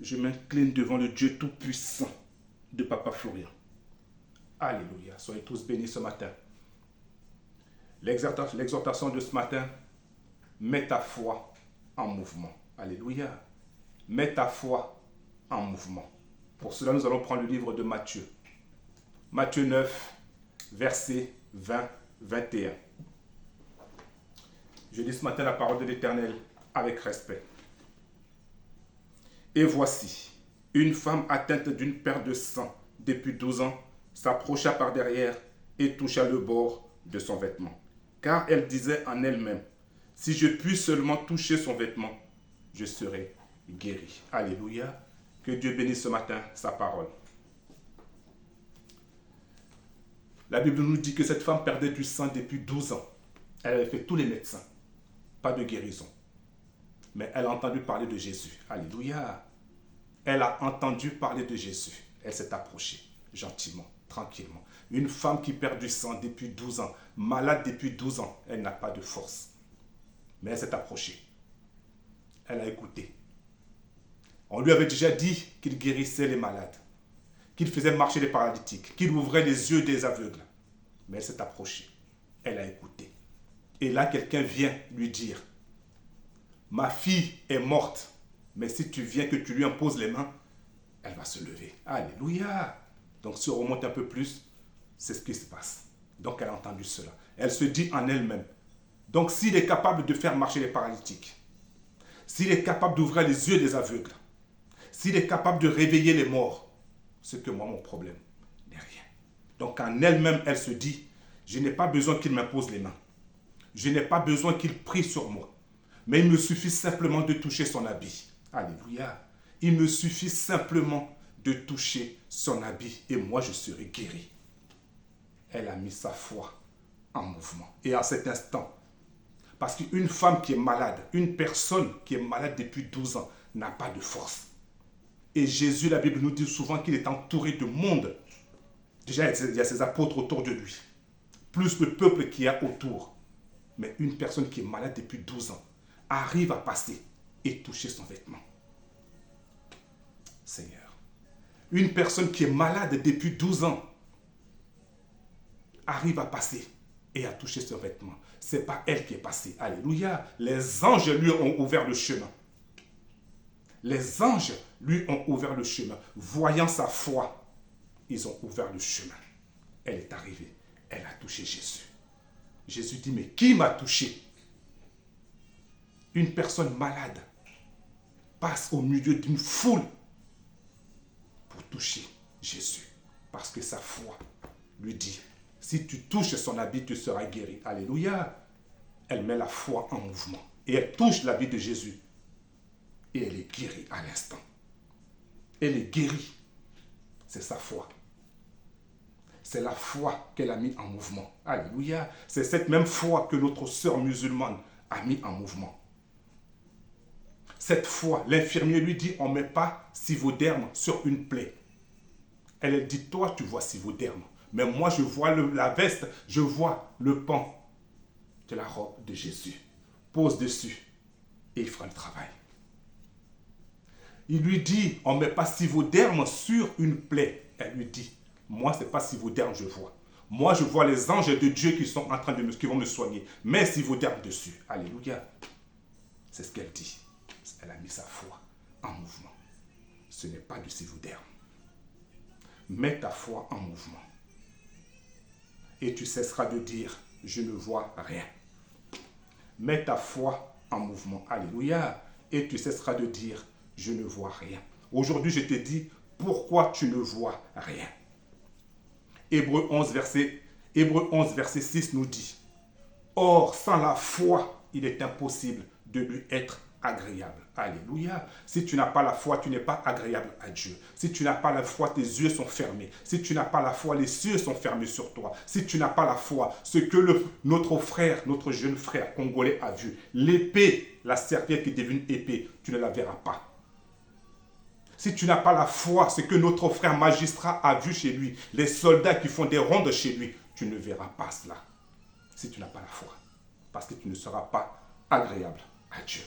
Je m'incline devant le Dieu Tout-Puissant de Papa Florian. Alléluia. Soyez tous bénis ce matin. L'exhortation de ce matin, mets ta foi en mouvement. Alléluia. Mets ta foi en mouvement. Pour cela, nous allons prendre le livre de Matthieu. Matthieu 9, versets 20-21. Je lis ce matin la parole de l'Éternel avec respect. Et voici, une femme atteinte d'une perte de sang depuis 12 ans s'approcha par derrière et toucha le bord de son vêtement. Car elle disait en elle-même, si je puis seulement toucher son vêtement, je serai guéri. Alléluia. Que Dieu bénisse ce matin sa parole. La Bible nous dit que cette femme perdait du sang depuis 12 ans. Elle avait fait tous les médecins. Pas de guérison. Mais elle a entendu parler de Jésus. Alléluia. Elle a entendu parler de Jésus. Elle s'est approchée gentiment, tranquillement. Une femme qui perd du sang depuis 12 ans, malade depuis 12 ans, elle n'a pas de force. Mais elle s'est approchée. Elle a écouté. On lui avait déjà dit qu'il guérissait les malades, qu'il faisait marcher les paralytiques, qu'il ouvrait les yeux des aveugles. Mais elle s'est approchée. Elle a écouté. Et là, quelqu'un vient lui dire, ma fille est morte, mais si tu viens que tu lui imposes les mains, elle va se lever. Alléluia. Donc si on remonte un peu plus, c'est ce qui se passe. Donc elle a entendu cela. Elle se dit en elle-même, donc s'il est capable de faire marcher les paralytiques, s'il est capable d'ouvrir les yeux des aveugles, s'il est capable de réveiller les morts, c'est que moi, mon problème n'est rien. Donc en elle-même, elle se dit, je n'ai pas besoin qu'il m'impose les mains. Je n'ai pas besoin qu'il prie sur moi. Mais il me suffit simplement de toucher son habit. Alléluia. Il me suffit simplement de toucher son habit et moi, je serai guéri. Elle a mis sa foi en mouvement. Et à cet instant, parce qu'une femme qui est malade, une personne qui est malade depuis 12 ans, n'a pas de force. Et Jésus, la Bible nous dit souvent qu'il est entouré de monde. Déjà, il y a ses apôtres autour de lui. Plus le peuple qu'il y a autour. Mais une personne qui est malade depuis 12 ans arrive à passer et toucher son vêtement. Seigneur. Une personne qui est malade depuis 12 ans arrive à passer et à toucher son vêtement. Ce n'est pas elle qui est passée. Alléluia. Les anges lui ont ouvert le chemin. Les anges lui ont ouvert le chemin. Voyant sa foi, ils ont ouvert le chemin. Elle est arrivée. Elle a touché Jésus. Jésus dit, mais qui m'a touché? Une personne malade passe au milieu d'une foule pour toucher Jésus. Parce que sa foi lui dit, si tu touches son habit, tu seras guéri. Alléluia. Elle met la foi en mouvement. Et elle touche l'habit de Jésus. Et elle est guérie à l'instant. Elle est guérie. C'est sa foi. C'est la foi qu'elle a mis en mouvement. Alléluia. C'est cette même foi que notre sœur musulmane a mis en mouvement. Cette foi, l'infirmier lui dit, on ne met pas Sivoderme sur une plaie. Elle dit, toi tu vois Sivoderme. Mais moi je vois la veste, je vois le pan de la robe de Jésus. Pose dessus et il fera le travail. Il lui dit, on ne met pas Sivoderme sur une plaie. Elle lui dit, moi, ce n'est pas Sivoderme je vois. Moi, je vois les anges de Dieu qui sont en train qui vont me soigner. Mais Sivoderme dessus. Alléluia. C'est ce qu'elle dit. Elle a mis sa foi en mouvement. Ce n'est pas du Sivoderme. Mets ta foi en mouvement. Et tu cesseras de dire, je ne vois rien. Mets ta foi en mouvement. Alléluia. Et tu cesseras de dire, je ne vois rien. Aujourd'hui, je te dis, pourquoi tu ne vois rien? Hébreux 11, verset 6 nous dit, or, sans la foi, il est impossible de lui être agréable. Alléluia. Si tu n'as pas la foi, tu n'es pas agréable à Dieu. Si tu n'as pas la foi, tes yeux sont fermés. Si tu n'as pas la foi, les cieux sont fermés sur toi. Si tu n'as pas la foi, ce que notre frère, notre jeune frère congolais a vu, l'épée, la serpillère qui est devenue épée, tu ne la verras pas. Si tu n'as pas la foi, ce que notre frère magistrat a vu chez lui, les soldats qui font des rondes chez lui, tu ne verras pas cela. Si tu n'as pas la foi. Parce que tu ne seras pas agréable à Dieu.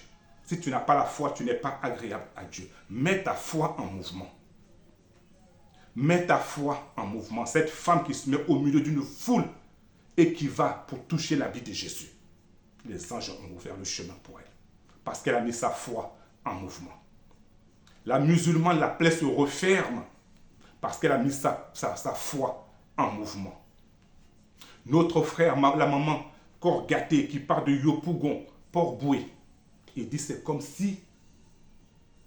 Si tu n'as pas la foi, tu n'es pas agréable à Dieu. Mets ta foi en mouvement. Mets ta foi en mouvement. Cette femme qui se met au milieu d'une foule et qui va pour toucher l'habit de Jésus. Les anges ont ouvert le chemin pour elle. Parce qu'elle a mis sa foi en mouvement. La musulmane, la plaie se referme parce qu'elle a mis sa foi en mouvement. Notre frère, la maman Corgaté qui part de Yopougon, Port-Boué, il dit c'est comme si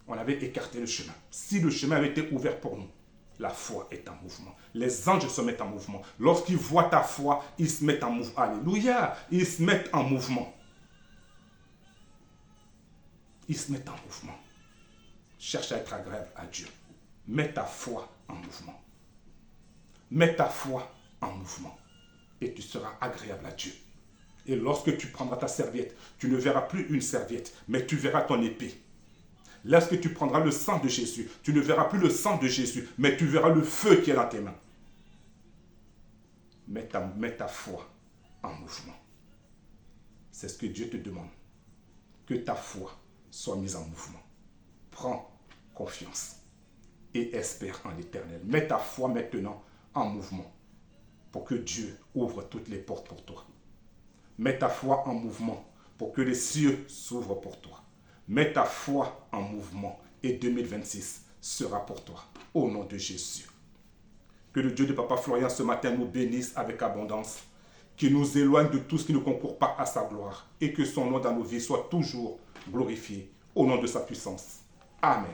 on avait écarté le chemin. Si le chemin avait été ouvert pour nous, la foi est en mouvement. Les anges se mettent en mouvement. Lorsqu'ils voient ta foi, ils se mettent en mouvement. Alléluia! Ils se mettent en mouvement. Ils se mettent en mouvement. Cherche à être agréable à Dieu. Mets ta foi en mouvement. Mets ta foi en mouvement. Et tu seras agréable à Dieu. Et lorsque tu prendras ta serviette, tu ne verras plus une serviette, mais tu verras ton épée. Lorsque tu prendras le sang de Jésus, tu ne verras plus le sang de Jésus, mais tu verras le feu qui est dans tes mains. Mets ta foi en mouvement. C'est ce que Dieu te demande. Que ta foi soit mise en mouvement. Prends confiance et espère en l'Éternel. Mets ta foi maintenant en mouvement pour que Dieu ouvre toutes les portes pour toi. Mets ta foi en mouvement pour que les cieux s'ouvrent pour toi. Mets ta foi en mouvement et 2026 sera pour toi. Au nom de Jésus. Que le Dieu de Papa Florian ce matin nous bénisse avec abondance, qu'il nous éloigne de tout ce qui ne concourt pas à sa gloire et que son nom dans nos vies soit toujours glorifié au nom de sa puissance. Amen.